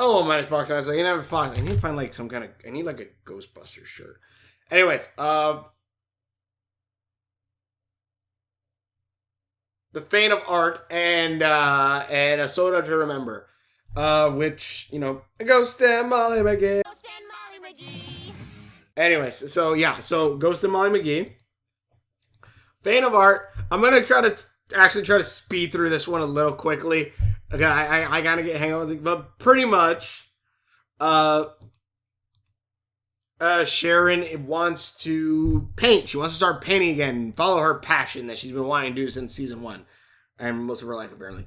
Oh, minus Fox. I was like, you never Fox. I need to find like some kind of. I need like a Ghostbusters shirt. Anyways, The Faint of Art and A Soda to Remember, which Ghost and Molly McGee. Ghost and Molly McGee. Anyways, so Ghost and Molly McGee. Faint of Art. I'm gonna try to speed through this one a little quickly. Okay, I gotta get hang on with it, but pretty much, Sharon wants to paint. She wants to start painting again, follow her passion that she's been wanting to do since season 1, and most of her life apparently.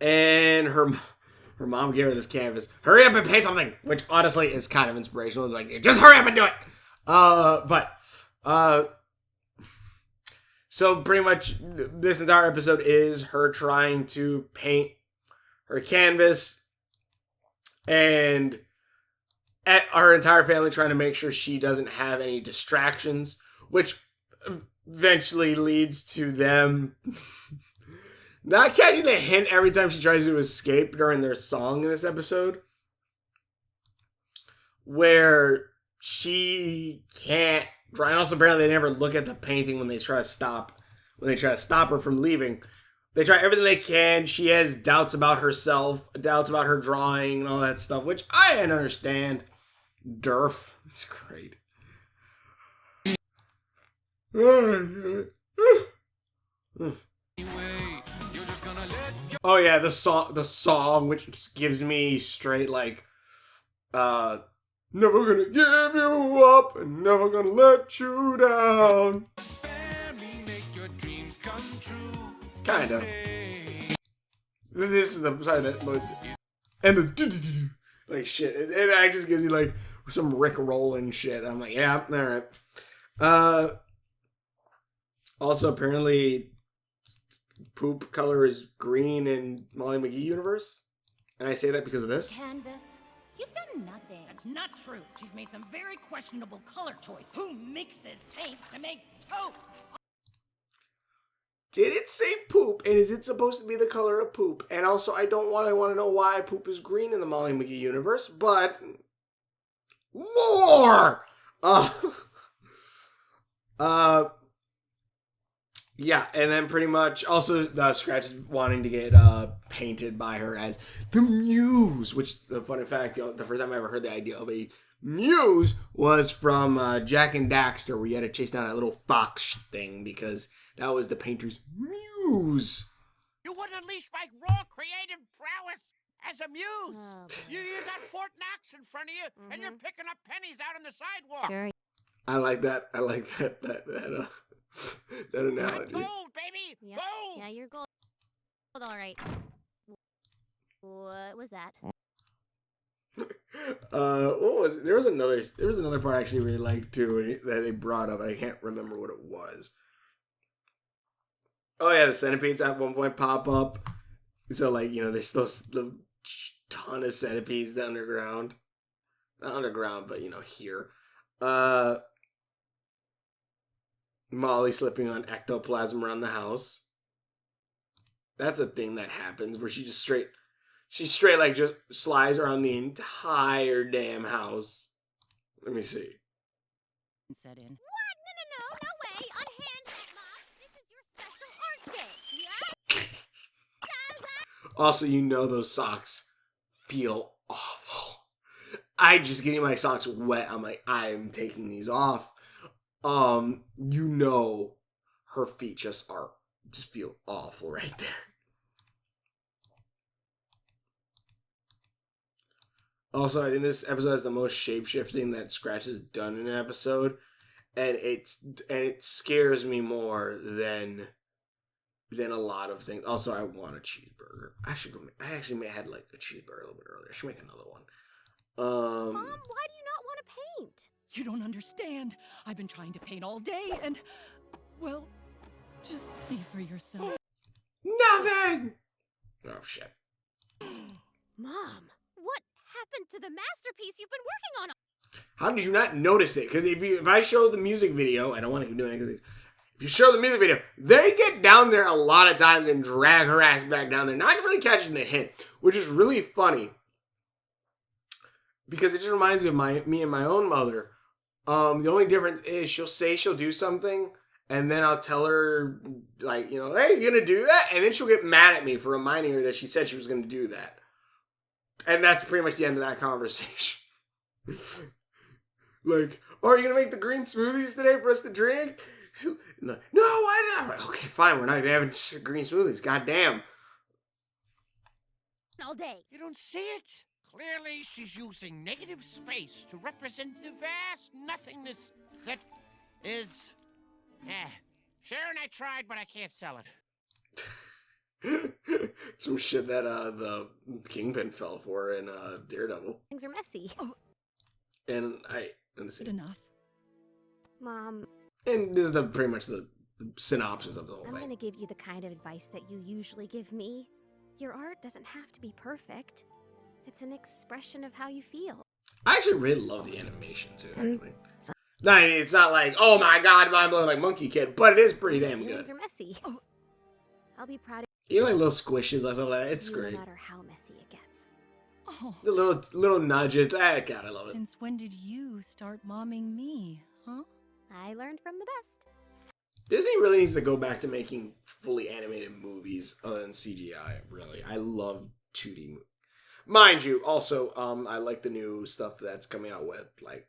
And her mom gave her this canvas. Hurry up and paint something, which honestly is kind of inspirational. It's like, just hurry up and do it. So pretty much this entire episode is her trying to paint her canvas and our entire family trying to make sure she doesn't have any distractions, which eventually leads to them not catching the hint every time she tries to escape during their song in this episode, where she can't. And also, apparently, they never look at the painting when they try to stop her from leaving. They try everything they can. She has doubts about herself, doubts about her drawing, and all that stuff, which I understand. Durf. It's great. Oh yeah, the song, which just gives me straight like, never gonna give you up and never gonna let you down. Family, make your dreams come true. Kind of. This is the sorry that and the like shit. It just gives you like some Rick rolling shit. I'm like, yeah, all right. Also, apparently, poop color is green in Molly McGee universe, and I say that because of this. Canvas. You've done nothing. That's not true. She's made some very questionable color choices. Who mixes paint to make poop? Did it say poop? And is it supposed to be the color of poop? And also, I want to know why poop is green in the Molly McGee universe, but more. Yeah, and then pretty much also Scratch is wanting to get painted by her as the Muse, which the funny fact, the first time I ever heard the idea of a Muse was from Jack and Daxter, where you had to chase down that little fox thing because that was the painter's muse. You wouldn't unleash my raw creative prowess as a muse. Oh, you got Fort Knox in front of you, and you're picking up pennies out on the sidewalk. Sure. I like that analogy. I'm gold, baby. Yep. Gold. Yeah, you're gold. All right. What was that? What was it? There was another part I actually really liked too that they brought up. I can't remember what it was. Oh yeah, the centipedes at one point pop up. So like, there's still a ton of centipedes underground. Not underground, but here. Molly slipping on ectoplasm around the house. That's a thing that happens where she straight like just slides around the entire damn house. Let me see. Set in. What? No way. Unhand that mop. This is your special art day. Yeah? Also, those socks feel awful. Getting my socks wet. I'm like, I'm taking these off. Her feet just feel awful right there. Also, I think this episode has the most shape-shifting that Scratch has done in an episode, and it scares me more than a lot of things. Also, I want a cheeseburger. I actually had like a cheeseburger a little bit earlier. I should make another one. Mom, why do you not want to paint? You don't understand. I've been trying to paint all day and, well, just see for yourself. Nothing! Oh, shit. Mom, what happened to the masterpiece you've been working on? How did you not notice it? Because if I show the music video, I don't want to keep doing it because If you show the music video, they get down there a lot of times and drag her ass back down there. Not really catching the hint, which is really funny. Because it just reminds me of me and my own mother. The only difference is she'll say she'll do something, and then I'll tell her, like, hey, you gonna do that? And then she'll get mad at me for reminding her that she said she was gonna do that. And that's pretty much the end of that conversation. Like, are you gonna make the green smoothies today for us to drink? No, why not? Like, okay, fine, we're not having green smoothies. Goddamn. All day. You don't see it? Clearly, she's using negative space to represent the vast nothingness that is... Sharon, I tried, but I can't sell it. Some shit that the Kingpin fell for in Daredevil. Things are messy. Oh. And let's see. Good enough. Mom, And this is pretty much the synopsis of the whole I'm thing. gonna give you the kind of advice that you usually give me. Your art doesn't have to be perfect. It's an expression of how you feel. I actually really love the animation too, actually. No, it's not like, oh my god, mind blowing like Monkey Kid, but it is pretty damn good. Things are messy. Oh. I'll be proud of You like little squishes, I love that. It's you great. no matter how messy it gets. Oh. The little nudges. God, I love it. Since when did you start momming me, huh? I learned from the best. Disney really needs to go back to making fully animated movies other than CGI, really. I love 2D movies. Mind you, also, I like the new stuff that's coming out with, like,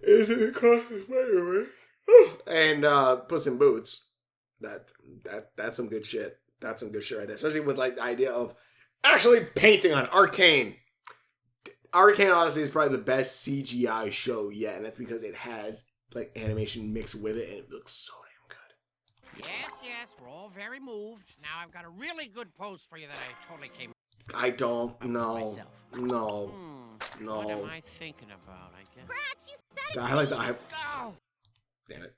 Into the Cosmos Spider-Man and Puss in Boots. That's some good shit. That's some good shit right there. Especially with, like, the idea of actually painting on Arcane. Arcane, honestly, is probably the best CGI show yet, and that's because it has, like, animation mixed with it, and it looks so damn good. Yes, we're all very moved. Now I've got a really good pose for you that I totally came I don't. No. myself. No. What am No. I thinking about, I guess? Scratch, you said it. I like the. Go! Damn it.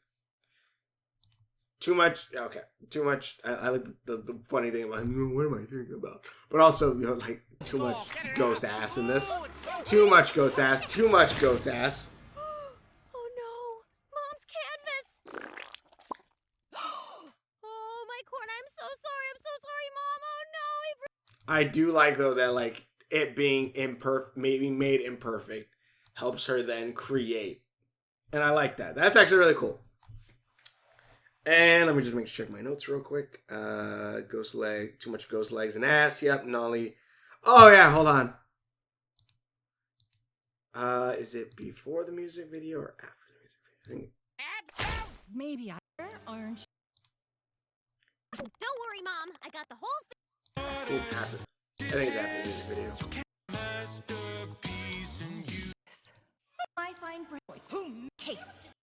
Too much. Okay. Too much. I like the funny thing about, what am I thinking about? But also, like, too much ghost ass in this. Too much ghost ass. Too much ghost ass. Oh no! Mom's canvas! Oh, my corn, I'm so sorry, Mom! Oh no! I do like, though, that, like, it being maybe made imperfect helps her then create. And I like that. That's actually really cool. And let me just check my notes real quick. Ghost leg, too much ghost legs and ass. Yep, Nolly. Oh yeah, hold on. Is it before the music video or after the music video? Maybe aren't you? Don't worry, Mom. I got the whole thing. I think it's after. I think it's after the music video. I find voice. Case.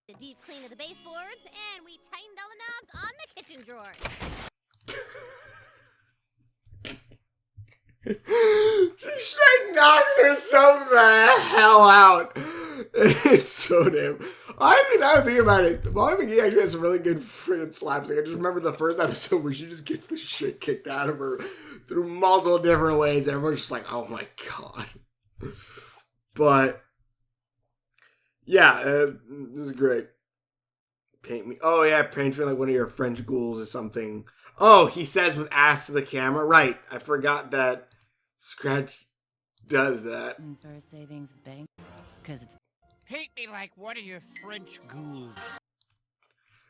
The deep clean of the baseboards, and we tightened all the knobs on the kitchen drawer. She straight knocks herself the hell out. It's so damn. I think about it. Molly Mcgee actually has some really good freaking slapstick. I just remember the first episode where she just gets the shit kicked out of her through multiple different ways. And everyone's just like, oh my god. But yeah, this is great. Paint me. Oh yeah, paint me like one of your French ghouls or something. Oh, he says with ass to the camera. Right, I forgot that Scratch does that. For a savings bank, because it's Paint me like one of your French ghouls.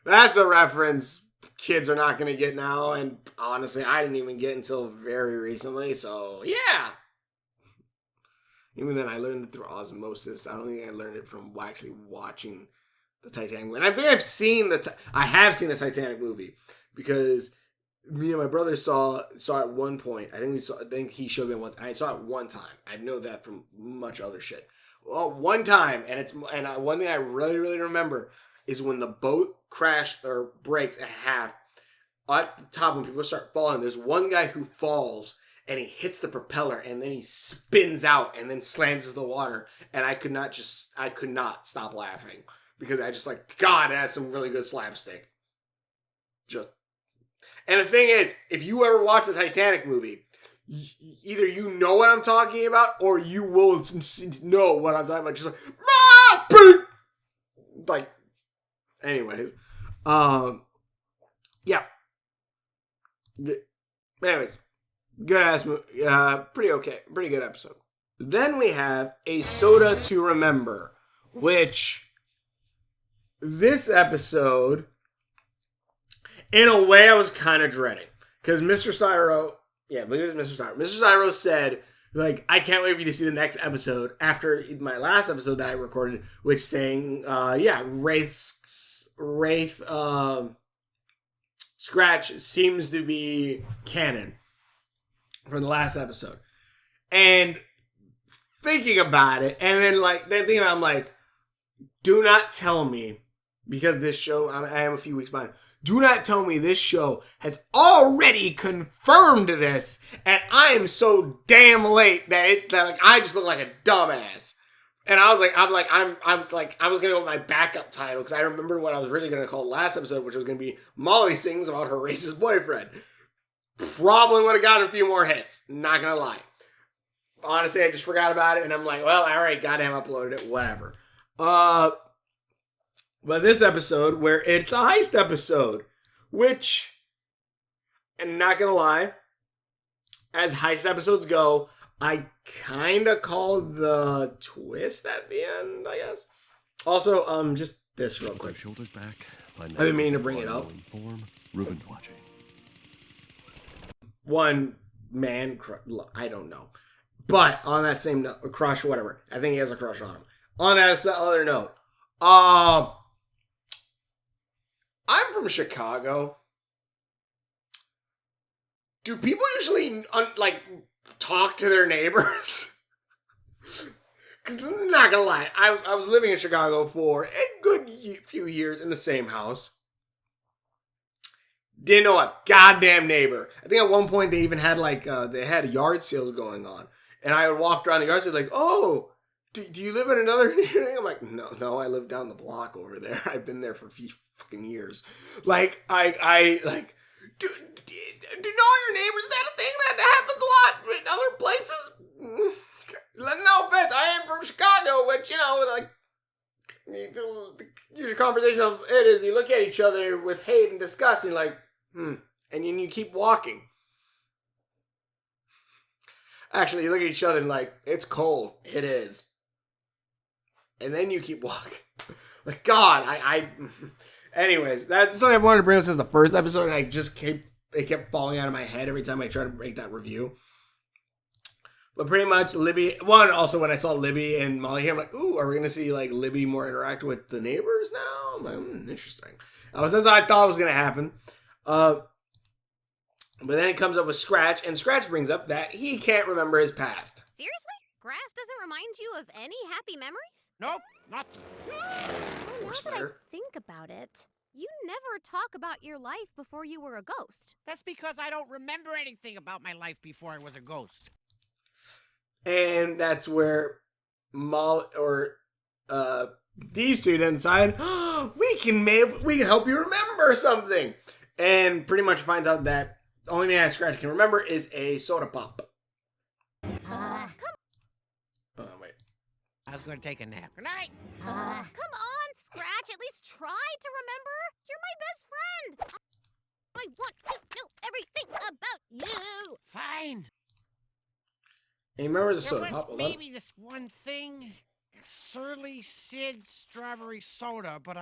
That's a reference kids are not going to get now, and honestly, I didn't even get until very recently, so yeah. Even then, I learned it through osmosis. I don't think I learned it from actually watching the Titanic movie. And I think I have seen the Titanic movie, because me and my brother saw it at one point. I think he showed me once. I saw it one time. I know that from much other shit. Well, one time, one thing I really, really remember is when the boat crashed or breaks in half. At the top, when people start falling, there's one guy who falls and he hits the propeller and then he spins out and then slams into the water. And I could not stop laughing, because I just like, God, that's some really good slapstick. And the thing is, if you ever watch the Titanic movie, either you know what I'm talking about or you will know what I'm talking about. Just like, ah! Like, anyways. Yeah. Anyways, good ass movie. Pretty okay. Pretty good episode. Then we have A Soda to Remember, which this episode, in a way, I was kind of dreading. Because Mr. Cyro, yeah, I believe it was Mr. Cyro. Mr. Cyro said, like, I can't wait for you to see the next episode after my last episode that I recorded, which saying, Wraith, Scratch seems to be canon from the last episode. And thinking about it, and then thinking about it, I'm like, do not tell me, because this show, I am a few weeks behind, do not tell me this show has already confirmed this, and I am so damn late that I just look like a dumbass. And I was gonna go with my backup title because I remember what I was originally gonna call the last episode, which was gonna be Molly sings about her racist boyfriend. Probably would have gotten a few more hits. Not gonna lie. Honestly, I just forgot about it, and I'm like, well, alright, goddamn uploaded it, whatever. But this episode, where it's a heist episode, which, and not gonna lie, as heist episodes go, I kinda called the twist at the end, I guess. Also, just this real quick. Shoulders back. I didn't mean to bring it up. Ruben's watching. One man, I don't know. But on that same note, crush, whatever. I think he has a crush on him. On that other note, I'm from Chicago. Do people usually, talk to their neighbors? Because I'm not gonna lie, I was living in Chicago for a good few years in the same house. Didn't know a goddamn neighbor. I think at one point they even had they had yard sales going on. And I would walk around the yard sale like, oh, do you live in another neighborhood? I'm like, no, I live down the block over there. I've been there for a few fucking years. Do know your neighbors? Is that a thing that happens a lot in other places? No offense, I am from Chicago, but your conversation of it is you look at each other with hate and disgust, and you're like, and then you keep walking. Actually, you look at each other and it's cold. It is. And then you keep walking. Like, God, anyways, that's something I wanted to bring up since the first episode, and it kept falling out of my head every time I tried to make that review. But pretty much, Libby, also when I saw Libby and Molly here, I'm like, ooh, are we going to see, Libby more interact with the neighbors now? I'm like, interesting. That's what I thought was going to happen. But then it comes up with Scratch, and Scratch brings up that he can't remember his past. Seriously? Grass doesn't remind you of any happy memories? Nope, not. Well, now that I think about it, you never talk about your life before you were a ghost. That's because I don't remember anything about my life before I was a ghost. And that's where these two then decide, we can help you remember something. And pretty much finds out that the only thing Scratch can remember is a soda pop. Oh, wait. I was going to take a nap. Good night. Come on, Scratch. At least try to remember. You're my best friend. I want to know everything about you. Fine. And he remembers the There soda was pop. maybe this one thing. Surly Sid strawberry soda, but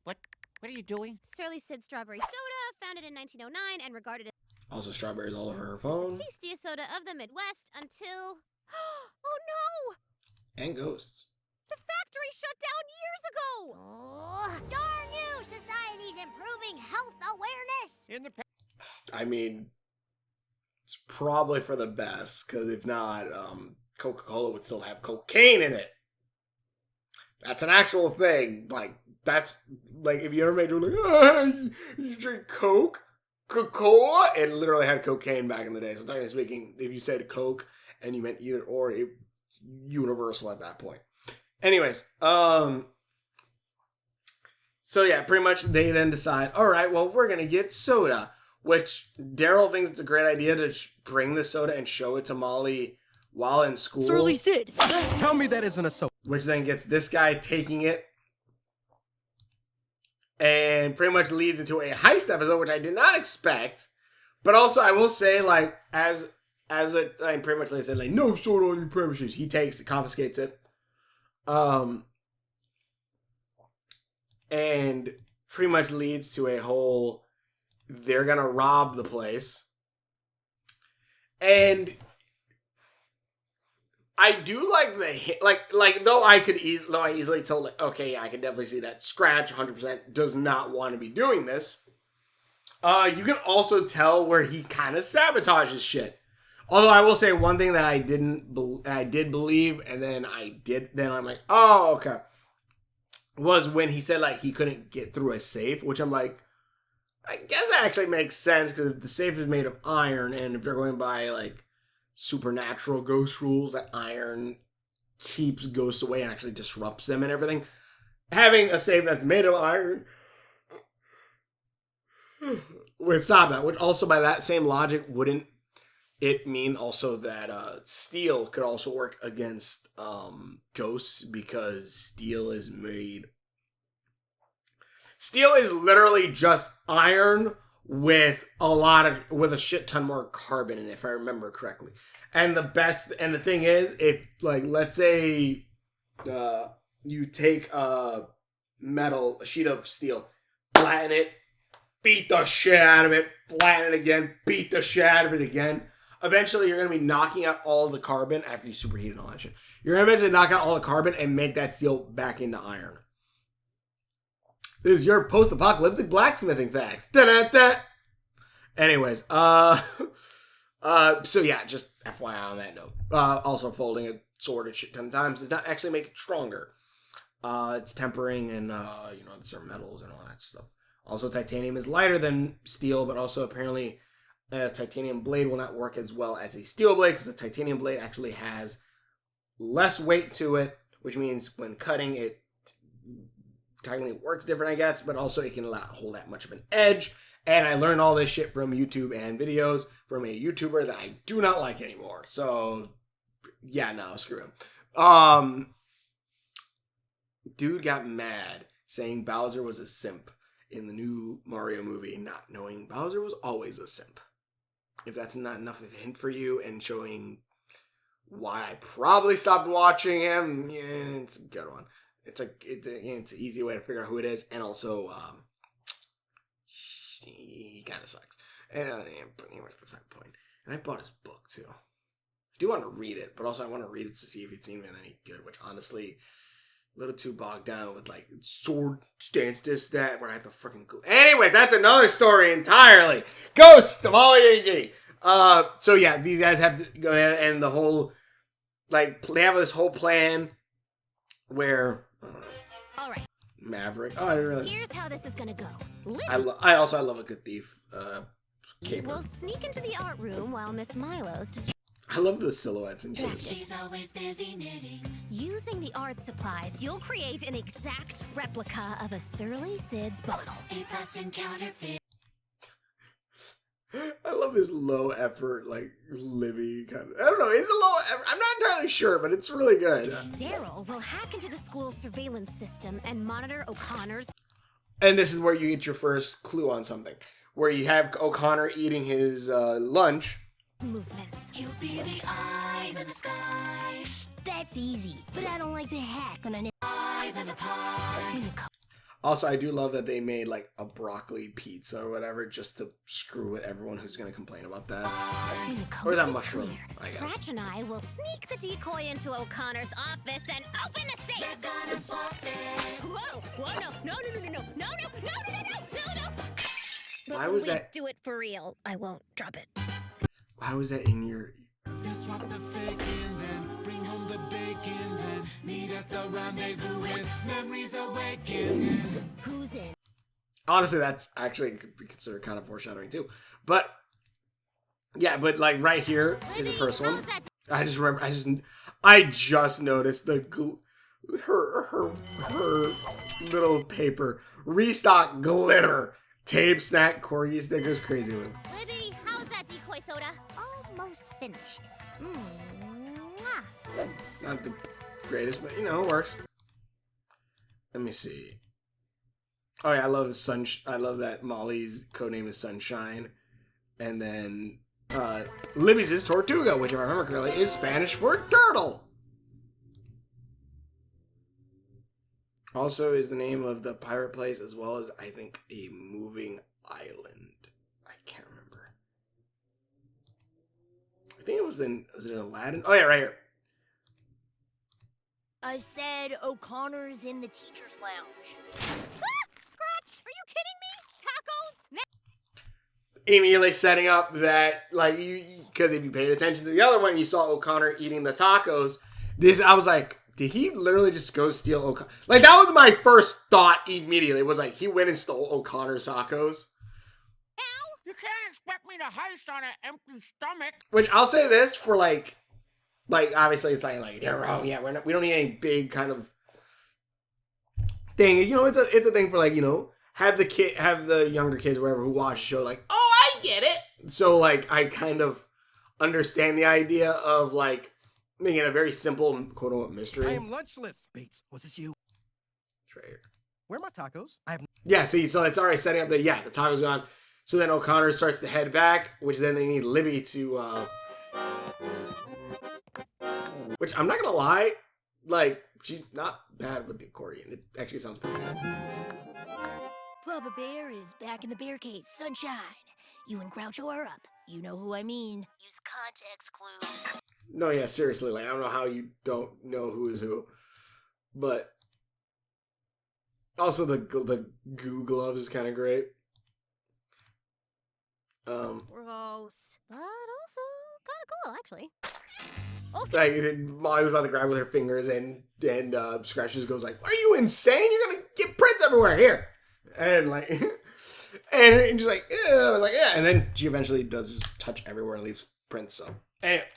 What are you doing? Surly Sid Strawberry Soda, founded in 1909 and regarded as Also strawberries all over her the phone. tastiest soda of the Midwest until... Oh no! And ghosts. The factory shut down years ago! Oh, darn you! Society's improving health awareness! In the I mean, it's probably for the best, because if not, Coca-Cola would still have cocaine in it. That's an actual thing. That's, if you ever made you you drink Coke? Coca-Cola? It literally had cocaine back in the day. So technically speaking, if you said Coke and you meant either or, it's universal at that point. Anyways, so yeah, pretty much they then decide, all right, well, we're going to get soda, which Daryl thinks it's a great idea to bring the soda and show it to Molly while in school. Surly Sid! Tell me that isn't a soda. Which then gets this guy taking it and pretty much leads into a heist episode, which I did not expect. But also, I will say, like, as it, like, pretty much, like I said, like, no sword on your premises. He confiscates it. And pretty much leads to a whole, they're gonna rob the place. And I do like the hit, though I easily tell, like, okay, yeah, I can definitely see that Scratch 100% does not want to be doing this. You can also tell where he kind of sabotages shit. Although I will say one thing that I did believe, and then I'm like, oh, okay, was when he said, like, he couldn't get through a safe, which I'm like, I guess that actually makes sense, because if the safe is made of iron, and if they're going by, like, supernatural ghost rules, that iron keeps ghosts away and actually disrupts them and everything, having a safe that's made of iron would stop that. Which also, by that same logic, wouldn't it mean also that steel could also work against ghosts, because steel is literally just iron with a shit ton more carbon in it, if I remember correctly. And the thing is, if, like, let's say you take a sheet of steel, flatten it, beat the shit out of it, flatten it again, beat the shit out of it again, eventually you're going to be knocking out all the carbon after you superheat and all that shit. You're going to eventually knock out all the carbon and make that steel back into iron. This is your post-apocalyptic blacksmithing facts. Da-da-da. Anyways, so yeah, just FYI on that note. Also, folding a sword a shit ton of times does not actually make it stronger. It's tempering and, certain metals and all that stuff. Also, titanium is lighter than steel, but also apparently a titanium blade will not work as well as a steel blade, because the titanium blade actually has less weight to it, which means when cutting it technically works different, I guess, but also it can hold that much of an edge. And I learned all this shit from YouTube and videos from a YouTuber that I do not like anymore. So, yeah, no, screw him. Dude got mad saying Bowser was a simp in the new Mario movie, not knowing Bowser was always a simp. If that's not enough of a hint for you and showing why I probably stopped watching him, yeah, it's a good one. It's an easy way to figure out who it is, and also, he kind of sucks. And anyways, beside the point. And I bought his book too. I do want to read it, but also I want to read it to see if it's even any good. Which honestly, a little too bogged down with like sword stance, this, that, where I have to freaking go. Anyways, that's another story entirely. Ghost of Ollie. So yeah, these guys have to go ahead and the whole, like, they have this whole plan where. All right. Maverick. Oh, I really. Here's how this is gonna go. I love a good thief. Caper. We'll sneak into the art room while Miss Milo's just. I love the silhouettes and shit. She's always busy knitting. Using the art supplies, you'll create an exact replica of a Surly Sid's bottle. A counterfeit. I love this low effort, like, Libby kind of. I don't know, it's a low effort. I'm not entirely sure, but it's really good. Daryl will hack into the school's surveillance system and monitor O'Connor's. And this is where you get your first clue on something. Where you have O'Connor eating his lunch. Movements. You'll be the eyes in the sky. That's easy, but I don't like to hack on an eyes in the pie. Also, I do love that they made, like, a broccoli pizza or whatever just to screw with everyone who's going to complain about that. Or that mushroom, I guess. Scratch and I will sneak the decoy into O'Connor's office and open the safe. Whoa! Whoa! No! Why was that? Do it for real. I won't drop it. Why was that in your? Swap the fake and then bring home the bacon, then meet at the rendezvous with memories awaken. Who's in? Honestly, that's actually could be considered kind of foreshadowing too. But yeah, but like right here is the first one. I just noticed her little paper restock glitter tape snack corgi stickers. Crazy one. Libby, how's that decoy soda? Almost finished. Mwah. Not the greatest, but you know, it works. Let me see. Oh yeah, I love I love that Molly's codename is Sunshine, and then Libby's is Tortuga, which if I remember correctly is Spanish for turtle. Also is the name of the pirate place, as well as I think a moving island. I can't remember. I think was it in Aladdin? Oh yeah, right here. I said O'Connor's in the teacher's lounge. Scratch! Are you kidding me? Tacos? Immediately setting up that, like, because if you paid attention to the other one, you saw O'Connor eating the tacos. I was like, did he literally just go steal O'Connor? Like, that was my first thought immediately. Was like, he went and stole O'Connor's tacos. You can't expect me to heist on an empty stomach. Which, I'll say this for, like, obviously it's like, you're wrong. Yeah, we don't need any big kind of thing. You know, it's a thing for, like, you know, have the younger kids, whatever, who watch the show, like, oh, I get it. So, like, I kind of understand the idea of, like, making it a very simple, quote-unquote, mystery. I am lunchless. Bates, was this you? It's right here. Where are my tacos? Yeah, see, so it's already setting up that, yeah, the tacos gone. So then O'Connor starts to head back, which then they need Libby to, which I'm not gonna lie, like, she's not bad with the accordion. It actually sounds pretty good. Bubba Bear is back in the bear cave. Sunshine. You and Groucho are up. You know who I mean. Use context clues. No, yeah, seriously, like, I don't know how you don't know who is who. But also the goo gloves is kind of great. Gross. But also kind of cool, actually. Okay. Like, Molly was about to grab with her fingers, and Scratch just goes like, "Are you insane? You're gonna get prints everywhere here!" And like, and she's like, yeah, and then she eventually does just touch everywhere and leaves prints. So, anyway,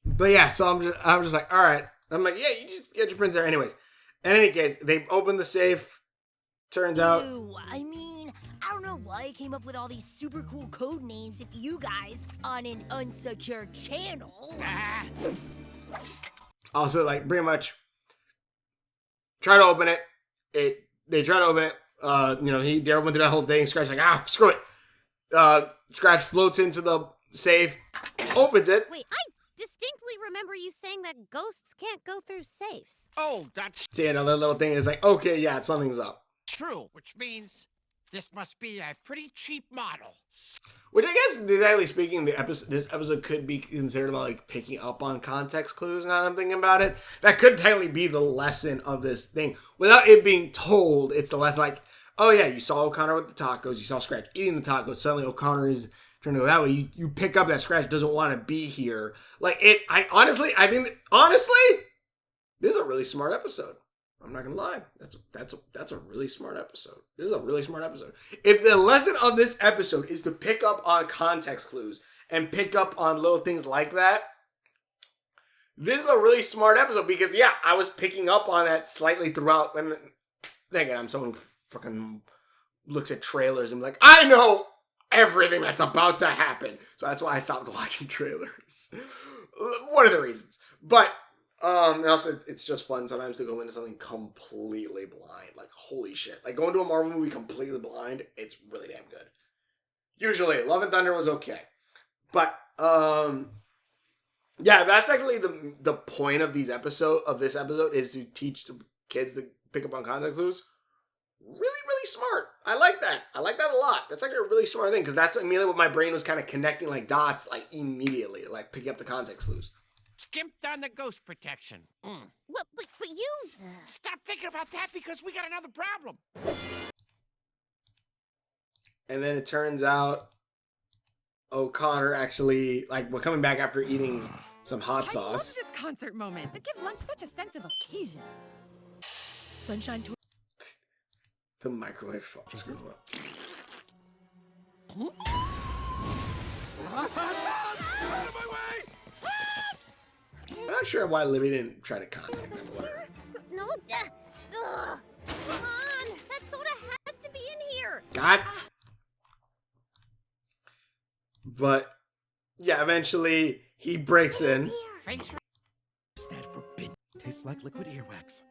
but yeah, so I'm just like, all right. I'm like, yeah, you just get your prints there, anyways. In any case, they open the safe. Turns out, I mean, I don't know why I came up with all these super cool code names if you guys on an unsecure channel. Also, like, pretty much try to open it. They try to open it. You know, Daryl went through that whole thing. Scratch's like, screw it. Scratch floats into the safe, opens it. Wait, I distinctly remember you saying that ghosts can't go through safes. Oh, that's See, another little thing is like, okay, yeah, something's up. true, which means this must be a pretty cheap model. Which I guess, exactly speaking, this episode could be considered about, like, picking up on context clues. Now that I'm thinking about it, that could technically be the lesson of this thing. Without it being told, it's the lesson, like, oh yeah, you saw O'Connor with the tacos, you saw Scratch eating the tacos, suddenly O'Connor is trying to go that way. You pick up that Scratch doesn't want to be here. Like, I think, this is a really smart episode. I'm not gonna lie. That's a really smart episode. This is a really smart episode. If the lesson of this episode is to pick up on context clues and pick up on little things like that, this is a really smart episode because, yeah, I was picking up on that slightly throughout. And then again, I'm someone who fucking looks at trailers and be like, I know everything that's about to happen. So that's why I stopped watching trailers. One of the reasons. But and also, it's just fun sometimes to go into something completely blind. Like, holy shit. Like, going to a Marvel movie completely blind, it's really damn good. Usually, Love and Thunder was okay. But, yeah, that's actually the point of this episode is to teach the kids to pick up on context clues. Really, really smart. I like that. I like that a lot. That's actually a really smart thing, because that's immediately what my brain was kind of connecting, like, dots, like, immediately. Like, picking up the context clues. Skimped on the ghost protection. But you... Stop thinking about that because we got another problem. And then it turns out O'Connor actually, like, we're coming back after eating some hot sauce. I love this concert moment. It gives lunch such a sense of occasion. Sunshine tour. The microwave falls. I'm not sure why Libby didn't try to contact them. Whatever. No, come on. That soda has to be in here. God. But, yeah, eventually he breaks in. Is that forbidden? Tastes like liquid earwax.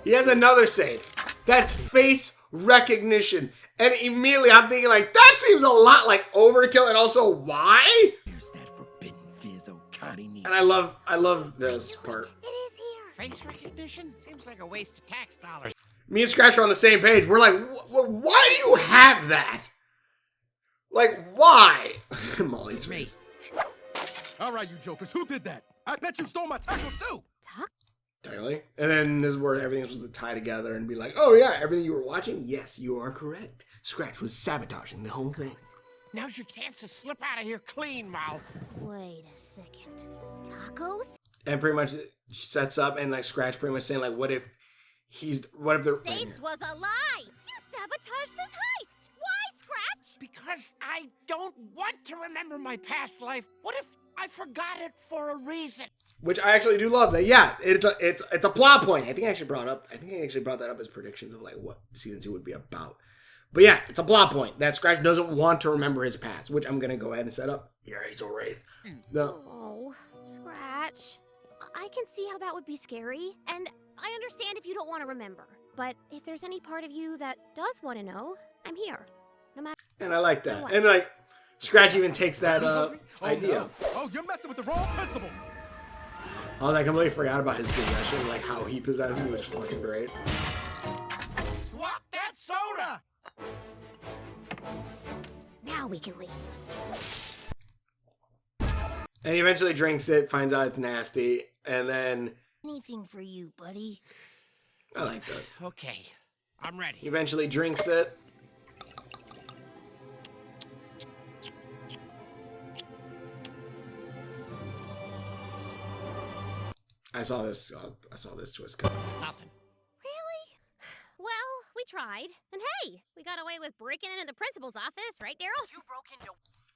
He has another save. That's face recognition. And immediately I'm thinking like, that seems a lot like overkill, and also why? There's that forbidden fizz Okani needs. And I love this part. It is here. Face recognition? Seems like a waste of tax dollars. Me and Scratch are on the same page. We're like, why do you have that? Like, why? Molly's face. All right, you jokers, who did that? I bet you stole my tacos too. Totally. And then this is where everything was supposed to tie together and be like, oh yeah, everything you were watching? Yes, you are correct. Scratch was sabotaging the whole thing. Now's your chance to slip out of here clean, Mal. Wait a second. Tacos? And pretty much sets up and like Scratch pretty much saying like, what if they're... Safes was a lie. You sabotaged this heist. Why, Scratch? Because I don't want to remember my past life. What if I forgot it for a reason? Which I actually do love that. Yeah, it's a plot point. I think I actually brought that up as predictions of like what season 2 would be about. But yeah, it's a plot point that Scratch doesn't want to remember his past, which I'm gonna go ahead and set up. Yeah, he's a wraith. No. Oh, Scratch. I can see how that would be scary, and I understand if you don't want to remember. But if there's any part of you that does want to know, I'm here. No matter. And I like that. And like Scratch even takes that idea. No. Oh, you're messing with the wrong principal. Oh, I completely forgot about his possession, like how he possesses it, which is fucking great. Swap that soda. Now we can leave. And he eventually drinks it, finds out it's nasty, and then Anything for you, buddy. I like that. Okay, I'm ready. He eventually drinks it. I saw this twist coming. Nothing. Really? Well, we tried. And hey, we got away with breaking into the principal's office, right, Daryl? You broke into...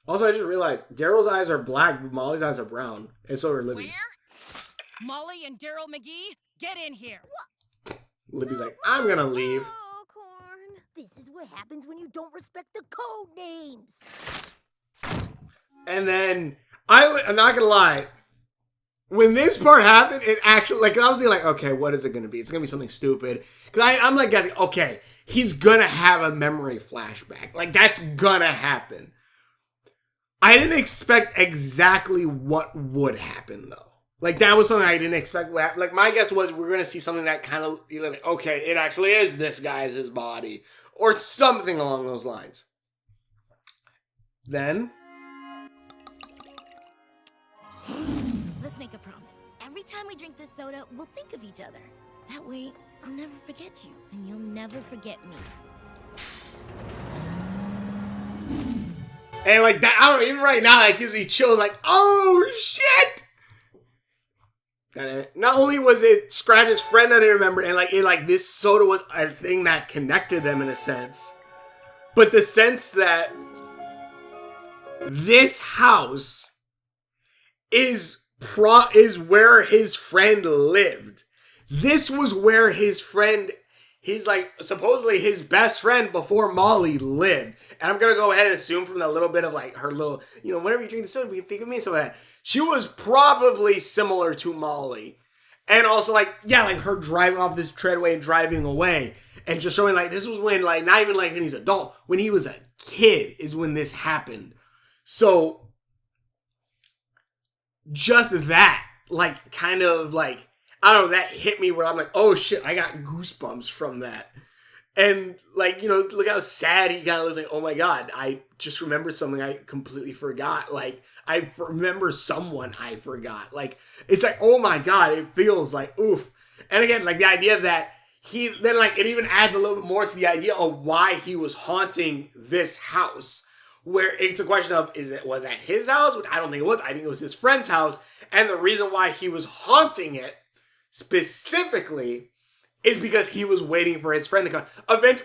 Also, I just realized Daryl's eyes are black, but Molly's eyes are brown, and so are Libby's. Where? Molly and Daryl McGee, get in here. Libby's like, I'm gonna leave. Oh, Corn. This is what happens when you don't respect the code names. And then I'm not gonna lie. When this part happened, it actually, like, I was like, okay, what is it going to be? It's going to be something stupid. Because I'm like, guessing, okay, he's going to have a memory flashback. Like, that's going to happen. I didn't expect exactly what would happen, though. Like, that was something I didn't expect would happen. Like, my guess was we're going to see something that kind of, you know, like, okay, it actually is this guy's his body. Or something along those lines. Then... Let's make a promise. Every time we drink this soda, we'll think of each other. That way, I'll never forget you, and you'll never forget me. And like that, I don't know, even right now, that gives me chills. Like, oh shit! Not only was it Scratch's friend that I remember, and like this soda was a thing that connected them in a sense, but the sense that this house is where his friend lived. This was where his friend, supposedly his best friend before Molly lived. And I'm gonna go ahead and assume from the little bit of like her little, you know, whenever you drink the soda, we can think of me, some of that. She was probably similar to Molly. And also like, yeah, like her driving off this treadway and driving away. And just showing like, this was when like, not even like when he's adult, when he was a kid is when this happened. So, just that, like, kind of, like, I don't know, that hit me where I'm like, oh, shit, I got goosebumps from that. And, like, you know, look how sad he kind of was like, oh, my God, I just remembered something I completely forgot. Like, I remember someone I forgot. Like, it's like, oh, my God, it feels like, oof. And again, like, the idea that he, then, like, it even adds a little bit more to the idea of why he was haunting this house. Where it's a question of, was that his house? Which I don't think it was. I think it was his friend's house. And the reason why he was haunting it specifically is because he was waiting for his friend to come.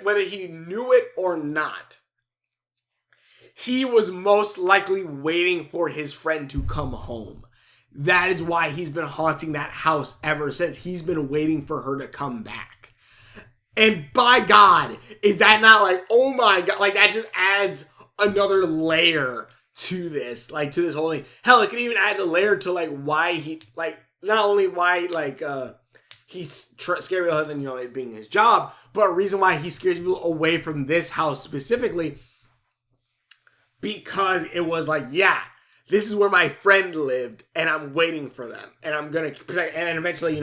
Whether he knew it or not, he was most likely waiting for his friend to come home. That is why he's been haunting that house ever since. He's been waiting for her to come back. And by God, is that not like, oh my God, like that just adds another layer to this, like to this whole thing. Hell, it could even add a layer to like why he, like, not only why like he's scared people other than, it being his job, but a reason why he scares people away from this house specifically, because it was like, yeah, this is where my friend lived, and I'm waiting for them, and I'm gonna protect, and eventually,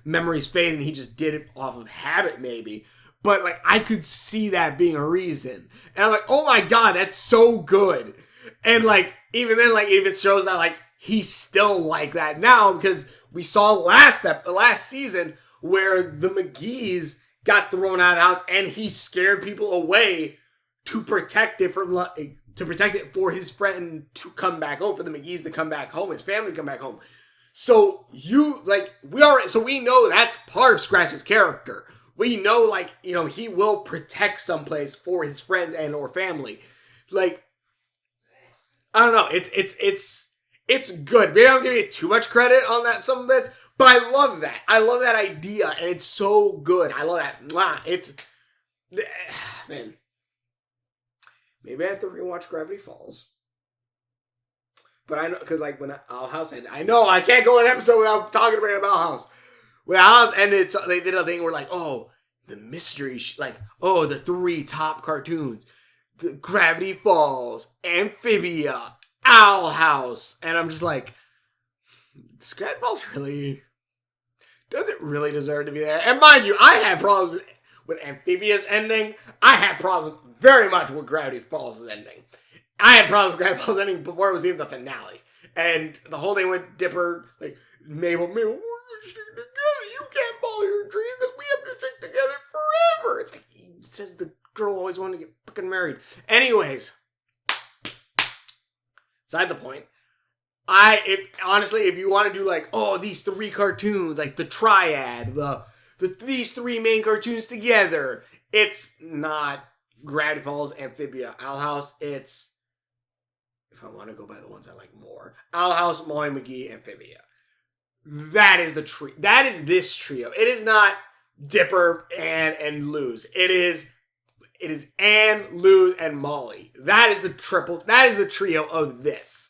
memories fade, and he just did it off of habit, maybe. But, like, I could see that being a reason. And I'm like, oh my god, that's so good. And, like, even then, like, if it shows that, like, he's still like that now, because we saw last season where the Mcgees got thrown out of the house, and he scared people away to protect it from, to protect it for his friend to come back home, for the Mcgees to come back home, his family to come back home. So we know that's part of Scratch's character. We know, like, he will protect someplace for his friends and or family. Like, I don't know. It's good. Maybe I don't give you too much credit on that some bits, but I love that. I love that idea, and it's so good. I love that. It's, man. Maybe I have to rewatch Gravity Falls. But I know, because, like, when Owl House ended, I know I can't go an episode without talking about Owl House. When Owl House ended, they did a thing where, like, the mystery, the 3 top cartoons. The Gravity Falls, Amphibia, Owl House. And I'm just like, does Gravity Falls does it really deserve to be there? And mind you, I had problems with Amphibia's ending. I had problems very much with Gravity Falls' ending. I had problems with Gravity Falls' ending before it was even the finale. And the whole thing with Dipper, like, Mabel, we're going to stick together. You can't follow your dreams because we have to stick together forever. It's like, he says the girl always wanted to get fucking married. Anyways, beside the point. Honestly, if you want to do, like, these 3 cartoons, like the triad, these 3 main cartoons together, it's not Gravity Falls, Amphibia, Owl House. It's, if I want to go by the ones I like more, Owl House, Molly McGee, Amphibia. That is that is this trio. It is not Dipper, Ann, and Luz. It is Ann, Luz, and Molly. That is the trio of this.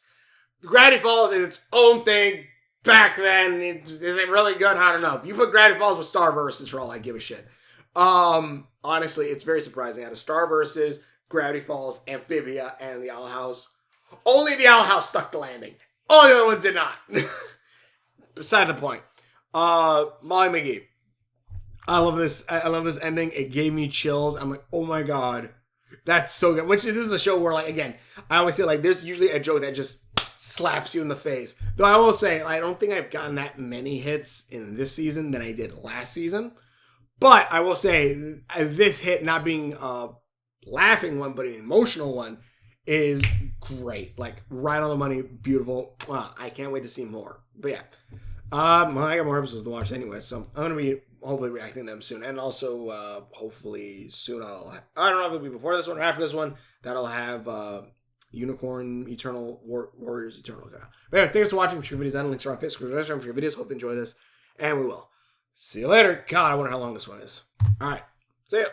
Gravity Falls is its own thing. Back then, is it really good? I don't know. You put Gravity Falls with Star Versus for all I give a shit. Honestly, it's very surprising. Out of Star Versus, Gravity Falls, Amphibia, and the Owl House, only the Owl House stuck the landing. All the other ones did not. Beside the point. Molly McGee. I love this ending. It gave me chills. I'm like, oh my god. That's so good. Which, this is a show where, like, again, I always say, like, there's usually a joke that just slaps you in the face. Though I will say, I don't think I've gotten that many hits in this season than I did last season. But I will say, this hit not being a laughing one, but an emotional one, is great. Like, right on the money, beautiful. Wow, I can't wait to see more. But yeah, I got more episodes to watch anyway, so I'm gonna be hopefully reacting to them soon, and also hopefully soon I don't know if it'll be before this one or after this one, that'll have Unicorn Eternal Warriors Eternal. But anyway, thanks for watching. For your videos, I don't links are on Facebook. For your videos, hope you enjoy this, and we will see you later. God, I wonder how long this one is. All right, see ya.